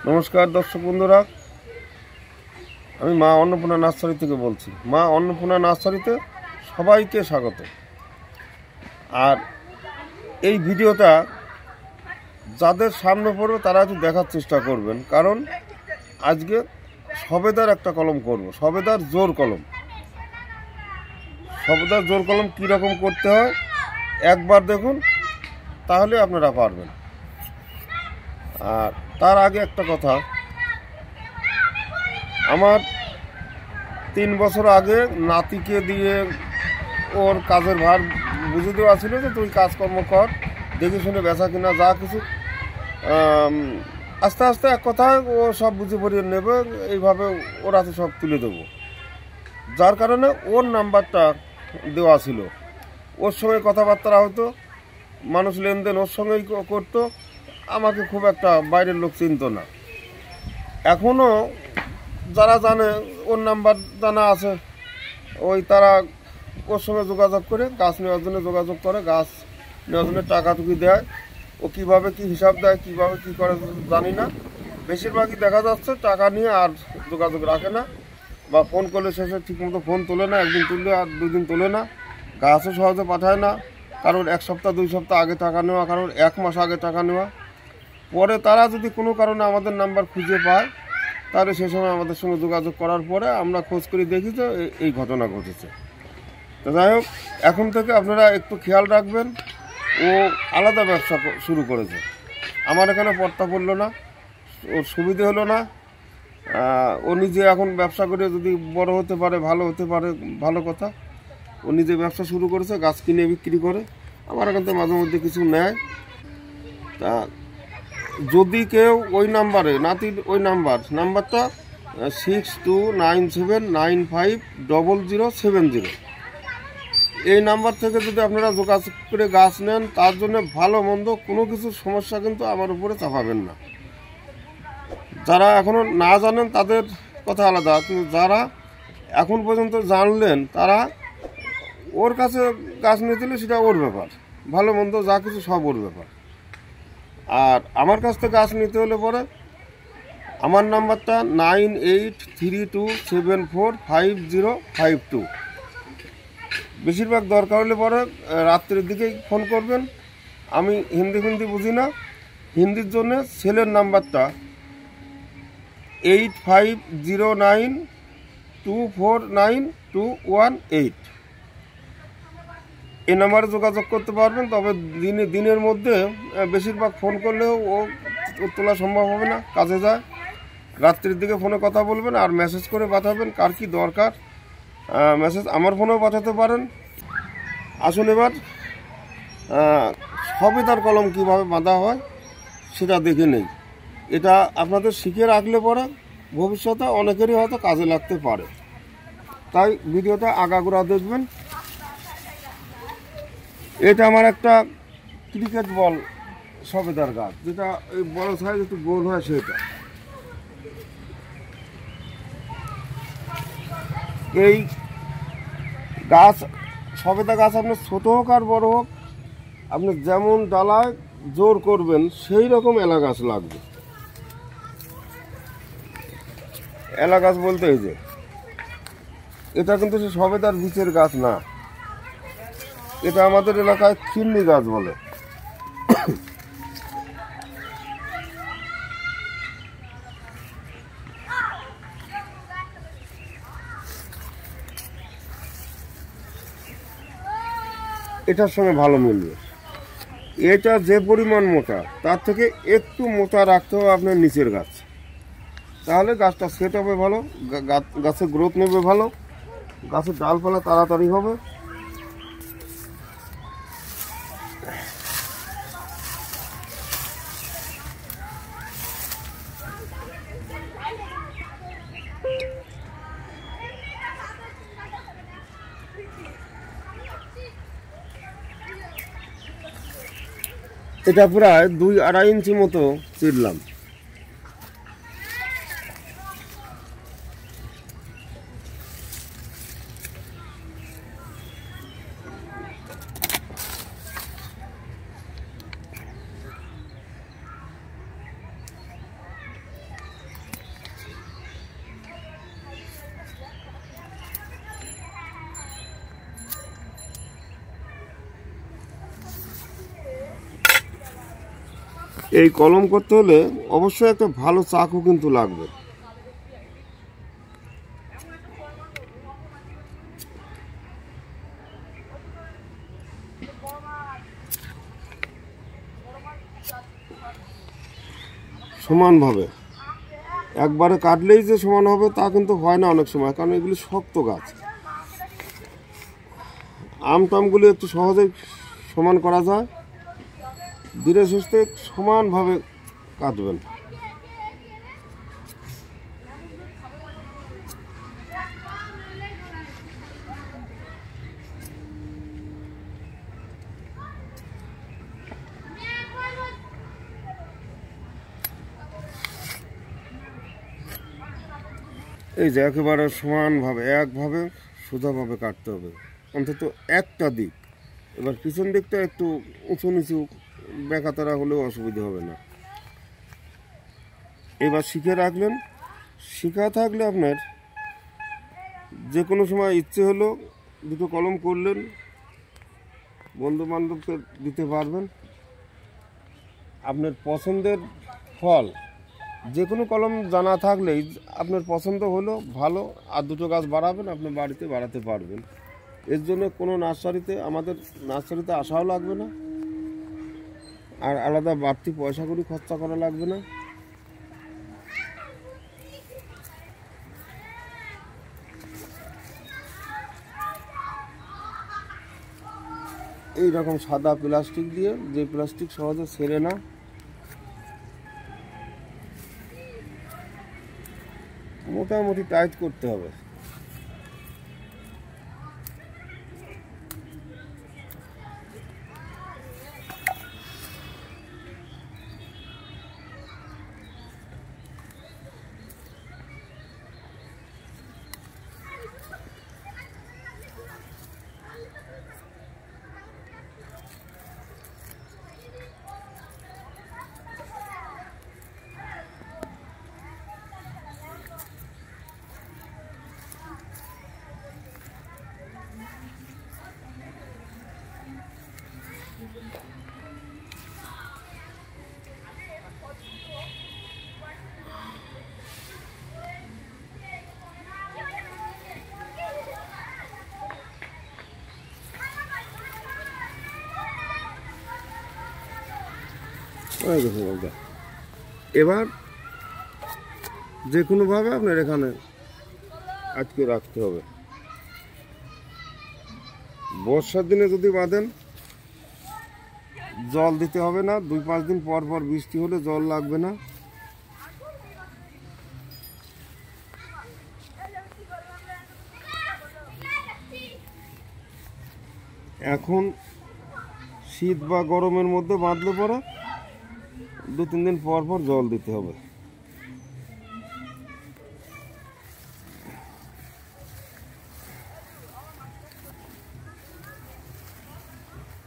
নমস্কার দর্শক বন্ধুরা, আমি মা অন্নপূর্ণা নার্সারি থেকে বলছি। মা অন্নপূর্ণা নার্সারিতে সবাইকে স্বাগত। আর এই ভিডিওটা যাদের সামনে পড়বে তারা একটু দেখার চেষ্টা করবেন, কারণ আজকে সবেদার একটা কলম করব, সবেদার জোর কলম। সবেদার জোর কলম কীরকম করতে হয় একবার দেখুন, তাহলে আপনারা পারবেন। আর তার আগে একটা কথা, আমার 3 বছর আগে নাতিকে দিয়ে ওর কাজের ভার বুঝে দেওয়া ছিল যে তুই কাজকর্ম কর, দেখে শুনে বেচা কিনা যা কিছু, আস্তে আস্তে এক কথায় ও সব বুঝে পড়িয়ে নেবে, এইভাবে ওর হাতে সব তুলে দেবো। যার কারণে ওর নাম্বারটা দেওয়া ছিল, ওর সঙ্গে কথাবার্তা হতো, মানুষ লেনদেন ওর সঙ্গেই করতো, আমাকে খুব একটা বাইরের লোক চিনত না। এখনও যারা জানে ওর নাম্বার জানা আছে, ওই তারা ওর সঙ্গে যোগাযোগ করে গাছ নেওয়ার জন্য যোগাযোগ করে, গাছ নেওয়ার জন্য টাকাটুকি দেয়। ও কীভাবে কী হিসাব দেয়, কীভাবে কী করে জানি না। বেশিরভাগই দেখা যাচ্ছে টাকা নিয়ে আর যোগাযোগ রাখে না, বা ফোন করলে শেষে ঠিকমতো ফোন তোলে না, একদিন তুললে আর 2 দিন তোলে না। গাছও সহজে পাঠায় না, কারোর 1 সপ্তাহ 2 সপ্তাহ আগে টাকা নেওয়া, কারোর 1 মাস আগে টাকা নেওয়া। পরে তারা যদি কোনো কারণে আমাদের নাম্বার খুঁজে পায়, তাহলে সে সময় আমাদের সঙ্গে যোগাযোগ করার পরে আমরা খোঁজ করে দেখি যে এই ঘটনা ঘটেছে। তো যাই হোক, এখন থেকে আপনারা একটু খেয়াল রাখবেন। ও আলাদা ব্যবসা শুরু করেছে, আমার এখানে পড়তা পড়লো না, ওর সুবিধে হলো না। ও নিজে এখন ব্যবসা করে যদি বড় হতে পারে, ভালো হতে পারে, ভালো কথা। ও নিজে ব্যবসা শুরু করেছে, গাছ কিনে বিক্রি করে, আমার এখান থেকে মাঝে মধ্যে কিছু নেয়। তা যদি কেউ ওই নাম্বারে, নাতির ওই নাম্বারটা 6297950070, এই নাম্বার থেকে যদি আপনারা যোগাযোগ করে গাছ নেন, তার জন্য ভালো মন্দ কোনো কিছু সমস্যা কিন্তু আমার উপরে চাপাবেন না। যারা এখনও না জানেন তাদের কথা আলাদা, কিন্তু যারা এখন পর্যন্ত জানলেন তারা ওর কাছে গাছ নিয়ে দিলে সেটা ওর ব্যাপার, ভালো মন্দ যা কিছু সব ওর ব্যাপার। আর আমার কাছ থেকে গাছ নিতে হলে পরে আমার নাম্বারটা 9832745052। বেশিরভাগ দরকার হলে পরে রাত্রের দিকেই ফোন করবেন। আমি হিন্দি বুঝি না, হিন্দির জন্য সেলের নাম্বারটা 8509249218, এই নাম্বারে যোগাযোগ করতে পারবেন। তবে দিনের মধ্যে বেশিরভাগ ফোন করলেও ও তোলা সম্ভব হবে না, কাজে যায়। রাত্রির দিকে ফোনে কথা বলবেন আর মেসেজ করে পাঠাবেন কার কি দরকার। মেসেজ আমার ফোনেও পাঠাতে পারেন। আসুন এবার সবেদার কলম কীভাবে বাঁধা হয় সেটা দেখে নেই। এটা আপনাদের শিখে রাখলে পরে ভবিষ্যতে অনেকেরই হয়তো কাজে লাগতে পারে, তাই ভিডিওটা আগাগোড়া দেখবেন। এটা আমার একটা ক্রিকেট বল সবেদার গাছ, যেটা এই বড় সাইজ একটু গোল হয়, সেটা এই গাছ সবেদা গাছ আপনার ছোট হোক আর বড় হোক, আপনি যেমন ডালায় জোর করবেন সেই রকম এলা গাছ লাগবে। এলা গাছ বলতে এই যে এটা কিন্তু সে সবেদার বীচের গাছ না, এটা আমাদের এলাকায় খিন্নি গাছ বলে। এটার সঙ্গে ভালো মিলবে। এটা যে পরিমাণ মোটা, তার থেকে একটু মোটা রাখতে হবে আপনার নিচের গাছ, তাহলে গাছটা সেট হবে ভালো, গাছের গ্রোথ নেবে ভালো, গাছের ডালপালা তাড়াতাড়ি হবে। এটা প্রায় 2-2.5 ইঞ্চি মতো চিরলাম। এই কলম করতে হলে অবশ্যই একটা ভালো চাকু কিন্তু লাগবে। সমানভাবে একবারে কাটলেই যে সমান হবে তা কিন্তু হয় না অনেক সময়, কারণ এগুলি শক্ত গাছ। আমটামগুলি একটু সহজেই সমান করা যায়, ধীরে সুস্থে সমানভাবে কাটবেন। এই যে একেবারে সমানভাবে একভাবে সোজাভাবে কাটতে হবে, অন্তত একটা দিক। এবার পিছন দিকটা একটু উঁচু নিচু বেঁকাতারা হলেও অসুবিধা হবে না। এবার শিখে রাখলেন, শিখা থাকলে আপনার যে কোনো সময় ইচ্ছে হলো দুটো কলম করলেন, বন্ধু বান্ধবকে দিতে পারবেন। আপনার পছন্দের ফল যে কোনো কলম জানা থাকলেই আপনার পছন্দ হলো ভালো, আর দুটো গাছ বাড়াবেন, আপনি বাড়িতে বাড়াতে পারবেন। এর জন্য কোনো নার্সারিতে, আমাদের নার্সারিতে আসাও লাগবে না, আর আলাদা বাড়তি পয়সা করে খরচা করা লাগবে না। এই রকম সাদা প্লাস্টিক দিয়ে, যে প্লাস্টিক সহজে ছেড়ে না, মোটামুটি টাইট করতে হবে। এবার যে কোনোভাবে আপনার এখানে আটকে রাখতে হবে। বর্ষার দিনে যদি বাঁধেন, জল দিতে হবে না, 2-5 দিন পর পর বৃষ্টি হলে জল লাগবে না। এখন শীত বা গরমের মধ্যে বাঁধলে পরে 2-3 দিন পর পর জল দিতে হবে।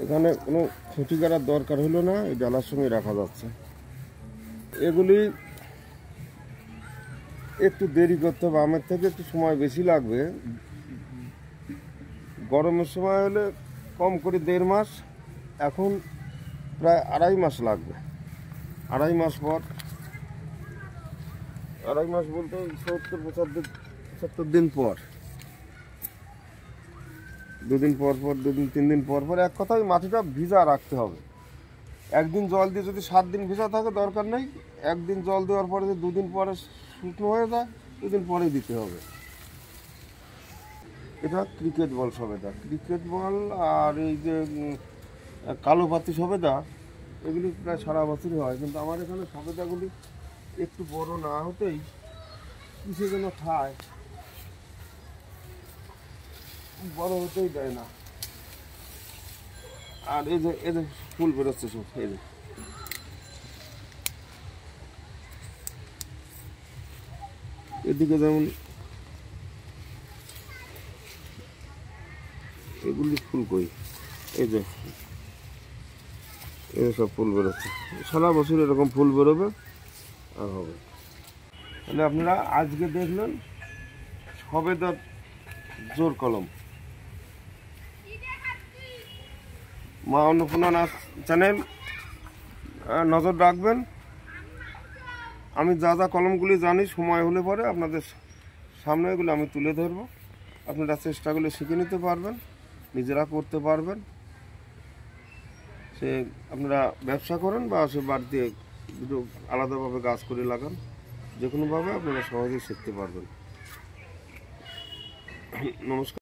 এখানে কোনো ক্ষতি করার দরকার হলো না, এই ডালার সঙ্গে রাখা যাচ্ছে। এগুলি একটু দেরি করতে হবে, আমের থেকে একটু সময় বেশি লাগবে। গরমের সময় হলে কম করে 1.5 মাস, এখন প্রায় 2.5 মাস লাগবে। 2.5 মাস পর, 2.5 মাস বলতে 70-75 দিন পর, 2 দিন পর পর, 2 দিন 3 দিন পর পর, এক কথায় মাটিটা ভিজা রাখতে হবে। একদিন জল দিয়ে যদি 7 দিন ভিজা থাকে দরকার নেই, একদিন জল দেওয়ার পরে যদি 2 দিন পরে শুকনো হয়ে যায়, 2 দিন পরেই দিতে হবে। এটা ক্রিকেট বল সবেদা, ক্রিকেট বল আর এই যে কালো পাতি সবেদা, এগুলি প্রায় সারা বছরই হয়, কিন্তু আমার এখানে সবেদাগুলি একটু বড় না হতেই কিসে যেন খায়, বড় হতেই দেয় না। আর এই যে ফুল বেরোচ্ছে সব, এই যে এদিকে যেমন এগুলি ফুল কই, এই যে সব ফুল বেরোচ্ছে, সারা বছর এরকম ফুল বেরোবে আর হবে। তাহলে আপনারা আজকে দেখলেন সবেদার জোর কলম। মা অন্নপূর্ণা নাচ চ্যানেল নজর রাখবেন। আমি যা যা কলমগুলি জানি সময় হলে পরে আপনাদের সামনে এগুলো আমি তুলে ধরবো। আপনারা চেষ্টাগুলো শিখে নিতে পারবেন, নিজেরা করতে পারবেন। সে আপনারা ব্যবসা করেন বা সে বাড়িতে দুটো আলাদাভাবে গাছ করে লাগান, যে কোনোভাবে আপনারা সহজেই শিখতে পারবেন। নমস্কার।